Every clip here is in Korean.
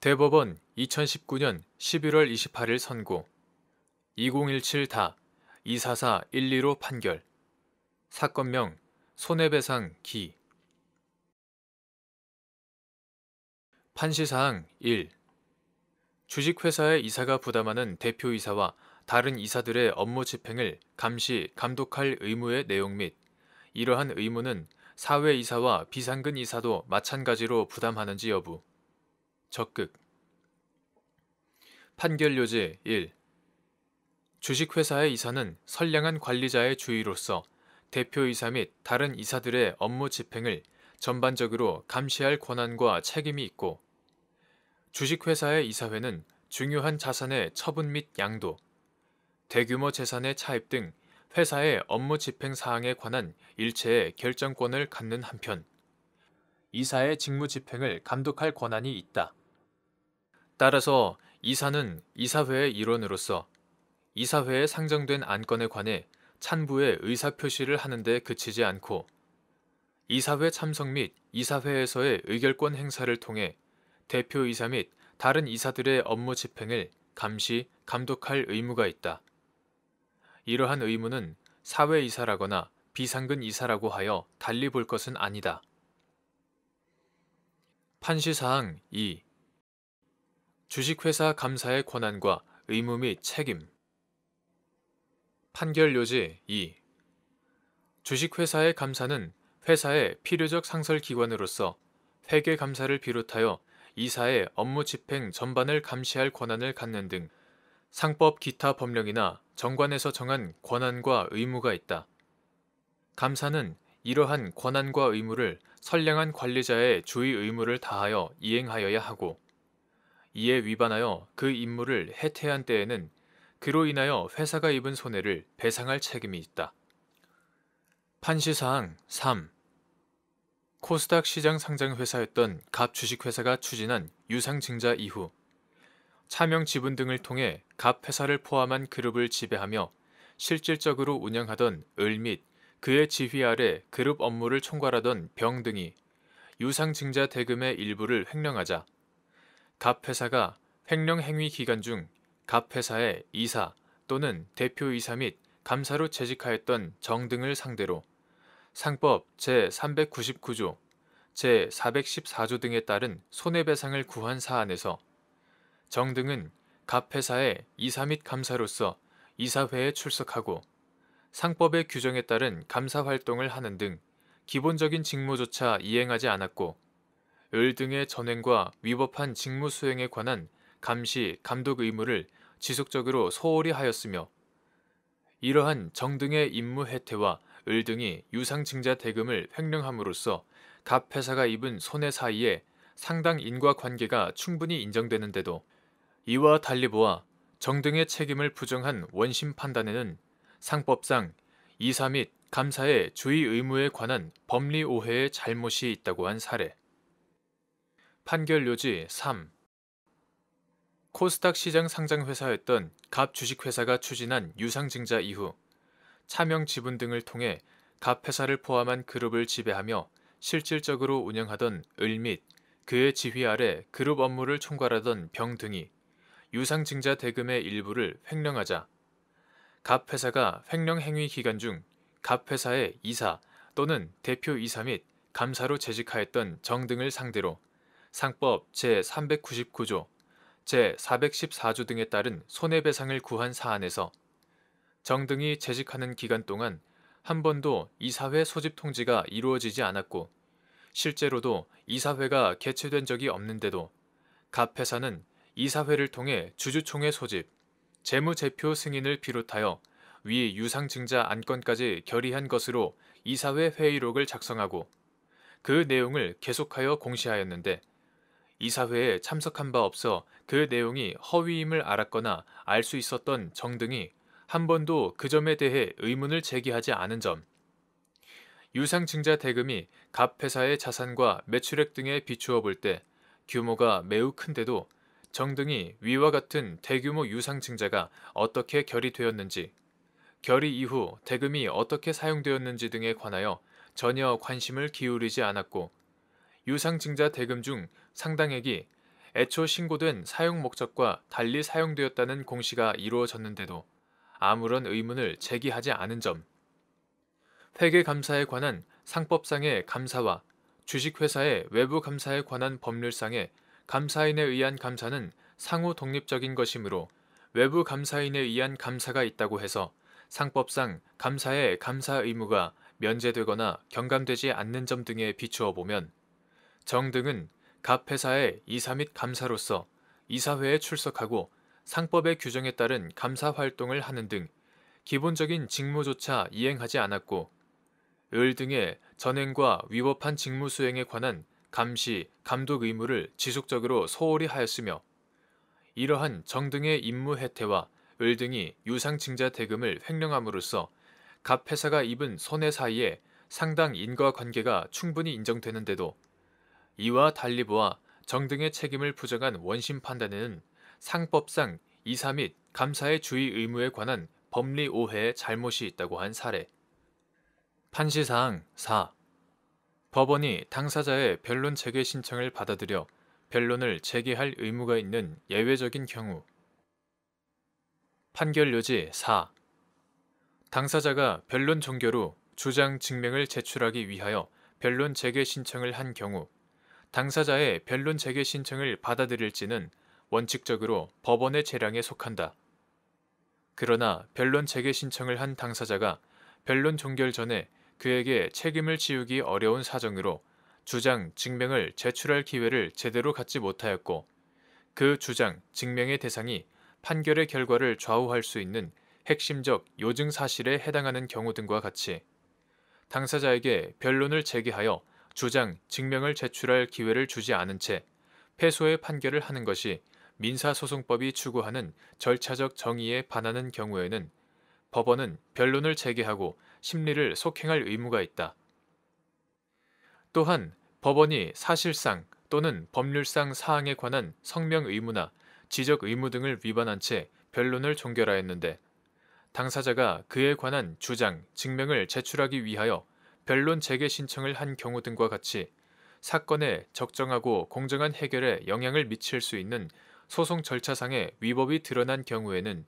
대법원 2019년 11월 28일 선고 2017다 244-12로 판결 사건명 손해배상 기 판시사항 1. 주식회사의 이사가 부담하는 대표이사와 다른 이사들의 업무 집행을 감시, 감독할 의무의 내용 및 이러한 의무는 사회이사와 비상근 이사도 마찬가지로 부담하는지 여부. 적극. 판결 요지 1. 주식회사의 이사는 선량한 관리자의 주의로서 대표이사 및 다른 이사들의 업무 집행을 전반적으로 감시할 권한과 책임이 있고, 주식회사의 이사회는 중요한 자산의 처분 및 양도, 대규모 재산의 차입 등 회사의 업무 집행 사항에 관한 일체의 결정권을 갖는 한편, 이사의 직무 집행을 감독할 권한이 있다. 따라서 이사는 이사회의 일원으로서 이사회에 상정된 안건에 관해 찬부에 의사표시를 하는 데 그치지 않고, 이사회 참석 및 이사회에서의 의결권 행사를 통해 대표이사 및 다른 이사들의 업무 집행을 감시, 감독할 의무가 있다. 이러한 의무는 사회이사라거나 비상근 이사라고 하여 달리 볼 것은 아니다. 판시사항 2. 주식회사 감사의 권한과 의무 및 책임. 판결 요지 2. 주식회사의 감사는 회사의 필요적 상설기관으로서 회계감사를 비롯하여 이사의 업무 집행 전반을 감시할 권한을 갖는 등 상법 기타 법령이나 정관에서 정한 권한과 의무가 있다. 감사는 이러한 권한과 의무를 선량한 관리자의 주의 의무를 다하여 이행하여야 하고, 이에 위반하여 그 임무를 해태한 때에는 그로 인하여 회사가 입은 손해를 배상할 책임이 있다. 판시사항 3. 코스닥 시장 상장 회사였던 갑 주식회사가 추진한 유상증자 이후 차명 지분 등을 통해 갑 회사를 포함한 그룹을 지배하며 실질적으로 운영하던 을 및 그의 지휘 아래 그룹 업무를 총괄하던 병 등이 유상증자 대금의 일부를 횡령하자, 갑 회사가 횡령 행위 기간 중 갑 회사의 이사 또는 대표이사 및 감사로 재직하였던 정 등을 상대로 상법 제399조, 제414조 등에 따른 손해배상을 구한 사안에서 정 등은 갑 회사의 이사 및 감사로서 이사회에 출석하고 상법의 규정에 따른 감사 활동을 하는 등 기본적인 직무조차 이행하지 않았고, 을 등의 전횡과 위법한 직무 수행에 관한 감시, 감독 의무를 지속적으로 소홀히 하였으며, 이러한 정 등의 임무 해태와 을 등이 유상증자 대금을 횡령함으로써 갑 회사가 입은 손해 사이에 상당 인과관계가 충분히 인정되는데도 이와 달리 보아 정 등의 책임을 부정한 원심 판단에는 상법상 이사 및 감사의 주의 의무에 관한 법리 오해의 잘못이 있다고 한 사례. 판결 요지 3. 코스닥 시장 상장 회사였던 갑 주식회사가 추진한 유상증자 이후 차명 지분 등을 통해 갑 회사를 포함한 그룹을 지배하며 실질적으로 운영하던 을 및 그의 지휘 아래 그룹 업무를 총괄하던 병 등이 유상증자 대금의 일부를 횡령하자, 갑 회사가 횡령 행위 기간 중 갑 회사의 이사 또는 대표이사 및 감사로 재직하였던 정 등을 상대로 상법 제399조, 제414조 등에 따른 손해배상을 구한 사안에서 정 등이 재직하는 기간 동안 한 번도 이사회 소집 통지가 이루어지지 않았고, 실제로도 이사회가 개최된 적이 없는데도 갑 회사는 이사회를 통해 주주총회 소집, 재무제표 승인을 비롯하여 위 유상증자 안건까지 결의한 것으로 이사회 회의록을 작성하고 그 내용을 계속하여 공시하였는데, 이사회에 참석한 바 없어 그 내용이 허위임을 알았거나 알 수 있었던 정 등이 한 번도 그 점에 대해 의문을 제기하지 않은 점, 유상증자 대금이 갑 회사의 자산과 매출액 등에 비추어 볼 때 규모가 매우 큰데도 정 등이 위와 같은 대규모 유상증자가 어떻게 결의되었는지, 결의 이후 대금이 어떻게 사용되었는지 등에 관하여 전혀 관심을 기울이지 않았고, 유상증자 대금 중 상당액이 애초 신고된 사용 목적과 달리 사용되었다는 공시가 이루어졌는데도 아무런 의문을 제기하지 않은 점, 회계감사에 관한 상법상의 감사와 주식회사의 외부 감사에 관한 법률상의 감사인에 의한 감사는 상호 독립적인 것이므로 외부 감사인에 의한 감사가 있다고 해서 상법상 감사의 감사 의무가 면제되거나 경감되지 않는 점 등에 비추어 보면 정 등은 갑회사의 이사 및 감사로서 이사회에 출석하고 상법의 규정에 따른 감사 활동을 하는 등 기본적인 직무조차 이행하지 않았고 을 등의 전행과 위법한 직무 수행에 관한 감시, 감독 의무를 지속적으로 소홀히 하였으며 이러한 정 등의 임무 해태와 을 등이 유상증자 대금을 횡령함으로써 갑 회사가 입은 손해 사이에 상당 인과관계가 충분히 인정되는데도 이와 달리 보아 정 등의 책임을 부정한 원심 판단에는 상법상 이사 및 감사의 주의 의무에 관한 법리 오해의 잘못이 있다고 한 사례. 판시사항 4. 법원이 당사자의 변론 재개 신청을 받아들여 변론을 재개할 의무가 있는 예외적인 경우. 판결요지 4. 당사자가 변론 종결 후 주장 증명을 제출하기 위하여 변론 재개 신청을 한 경우 당사자의 변론 재개 신청을 받아들일지는 원칙적으로 법원의 재량에 속한다. 그러나 변론 재개 신청을 한 당사자가 변론 종결 전에 그에게 책임을 지우기 어려운 사정으로 주장, 증명을 제출할 기회를 제대로 갖지 못하였고 그 주장, 증명의 대상이 판결의 결과를 좌우할 수 있는 핵심적 요증 사실에 해당하는 경우 등과 같이 당사자에게 변론을 제기하여 주장, 증명을 제출할 기회를 주지 않은 채 패소의 판결을 하는 것이 민사소송법이 추구하는 절차적 정의에 반하는 경우에는 법원은 변론을 재개하고 심리를 속행할 의무가 있다. 또한 법원이 사실상 또는 법률상 사항에 관한 성명 의무나 지적 의무 등을 위반한 채 변론을 종결하였는데 당사자가 그에 관한 주장, 증명을 제출하기 위하여 변론 재개 신청을 한 경우 등과 같이 사건의 적정하고 공정한 해결에 영향을 미칠 수 있는 소송 절차상의 위법이 드러난 경우에는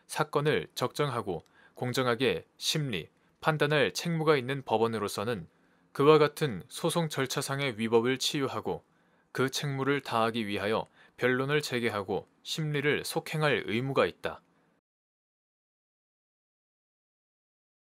사건을 적정하고 공정하게 심리, 판단할 책무가 있는 법원으로서는 그와 같은 소송 절차상의 위법을 치유하고 그 책무를 다하기 위하여 변론을 재개하고 심리를 속행할 의무가 있다.